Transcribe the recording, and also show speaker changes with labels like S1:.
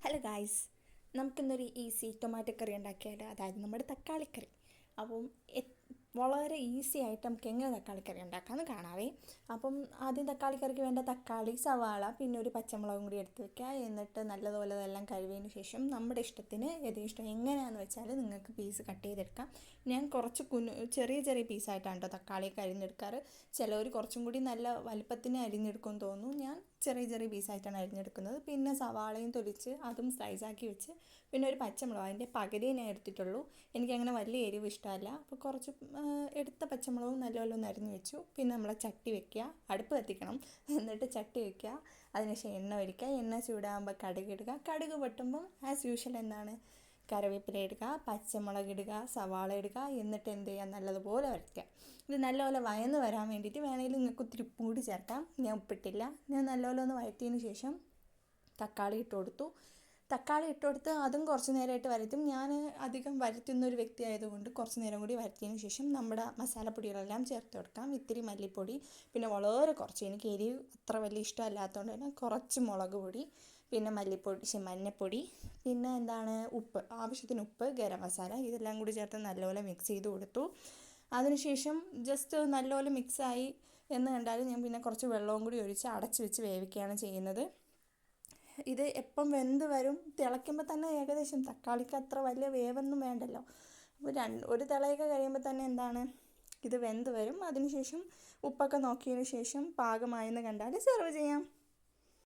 S1: Hello guys, നമുക്കിന്നൊരു easy tomato കറി ഉണ്ടാക്കിയാലോ? അതായത് നമ്മുടെ തക്കാളിക്കറി. അപ്പം വളരെ ഈസി ആയിട്ട് നമുക്ക് എങ്ങനെ തക്കാളിക്കറി ഉണ്ടാക്കാമെന്ന് കാണാവേ. അപ്പം ആദ്യം തക്കാളിക്കറിക്ക് വേണ്ട തക്കാളി, സവാള, പിന്നെ ഒരു പച്ചമുളകും കൂടി എടുത്ത് വെക്കുക. എന്നിട്ട് നല്ലതുപോലെ അതെല്ലാം കഴുകിയതിന് ശേഷം നമ്മുടെ ഇഷ്ടത്തിന് ഇഷ്ടം എങ്ങനെയാണെന്ന് വെച്ചാൽ നിങ്ങൾക്ക് പീസ് കട്ട് ചെയ്തെടുക്കാം. ഞാൻ കുറച്ച് ചെറിയ ചെറിയ പീസായിട്ടാണ് കേട്ടോ തക്കാളിയൊക്കെ അരിഞ്ഞെടുക്കാറ്. ചിലവർ കുറച്ചും കൂടി നല്ല വലുപ്പത്തിന് അരിഞ്ഞെടുക്കുമെന്ന് തോന്നുന്നു. ഞാൻ ചെറിയ ചെറിയ പീസായിട്ടാണ് അരിഞ്ഞെടുക്കുന്നത്. പിന്നെ സവാളയും തൊലിച്ച് അതും സ്ലൈസാക്കി വെച്ച്, പിന്നെ ഒരു പച്ചമുളക് അതിൻ്റെ പകുതിയെ ഞാൻ എടുത്തിട്ടുള്ളൂ. എനിക്കങ്ങനെ വലിയ എരിവ് ഇഷ്ടമല്ല. അപ്പോൾ കുറച്ച് എടുത്ത പച്ചമുളകും നല്ലപോലെ ഒന്ന് അരിഞ്ഞ് വെച്ചു. പിന്നെ നമ്മളെ ചട്ടി വെക്കുക, അടുപ്പ് കത്തിക്കണം. എന്നിട്ട് ചട്ടി വെക്കുക, അതിനുശേഷം എണ്ണ ഒഴിക്കുക. എണ്ണ ചൂടാകുമ്പോൾ കടുക് ഇടുക. കടുക് പൊട്ടുമ്പോൾ ആസ് യൂഷ്വൽ എന്താണ്, കറിവേപ്പില ഇടുക, പച്ചമുളക് ഇടുക, സവാള ഇടുക. എന്നിട്ട് എന്ത് ചെയ്യുക, നല്ലതുപോലെ വരയ്ക്കുക. ഇത് നല്ലപോലെ വയന്ന് വരാൻ വേണ്ടിയിട്ട് വേണമെങ്കിൽ നിങ്ങൾക്ക് ഒത്തിരി ഉപ്പും കൂടി ചേർക്കാം. ഞാൻ ഉപ്പിട്ടില്ല. ഞാൻ നല്ലപോലെ ഒന്ന് വഴറ്റിയതിന് ശേഷം തക്കാളി ഇട്ട് കൊടുത്തു. തക്കാളി ഇട്ട് കൊടുത്ത് അതും കുറച്ച് നേരമായിട്ട് വരറ്റും. ഞാൻ അധികം വരറ്റുന്ന ഒരു വ്യക്തി ആയതുകൊണ്ട് കുറച്ച് നേരം കൂടി വരറ്റിയതിന് ശേഷം നമ്മുടെ മസാലപ്പൊടികളെല്ലാം ചേർത്ത് കൊടുക്കാം. ഇത്തിരി മല്ലിപ്പൊടി, പിന്നെ വളരെ കുറച്ച്, എനിക്ക് എരിവ് അത്ര വലിയ ഇഷ്ടമല്ലാത്തതുകൊണ്ട് തന്നെ കുറച്ച് മുളക് പൊടി, പിന്നെ മഞ്ഞൾപ്പൊടി, പിന്നെ എന്താണ് ഉപ്പ്, ആവശ്യത്തിന് ഉപ്പ്, ഗരം മസാല, ഇതെല്ലാം കൂടി ചേർത്ത് നല്ലപോലെ മിക്സ് ചെയ്ത് കൊടുത്തു. അതിനുശേഷം ജസ്റ്റ് നല്ലപോലെ മിക്സായി എന്ന് കണ്ടാൽ ഞാൻ പിന്നെ കുറച്ച് വെള്ളവും കൂടി ഒഴിച്ച് അടച്ച് വെച്ച് വേവിക്കുകയാണ് ചെയ്യുന്നത്. ഇത് എപ്പം വെന്ത് വരും, തിളയ്ക്കുമ്പോൾ തന്നെ ഏകദേശം, തക്കാളിക്ക് അത്ര വലിയ വേവൊന്നും വേണ്ടല്ലോ. അപ്പോൾ ഒരു തിളയൊക്കെ കഴിയുമ്പോൾ തന്നെ എന്താണ്, ഇത് വെന്ത് വരും. അതിനുശേഷം ഉപ്പൊക്കെ നോക്കിയതിന് ശേഷം പാകമായെന്ന് കണ്ടാൽ സെർവ് ചെയ്യാം.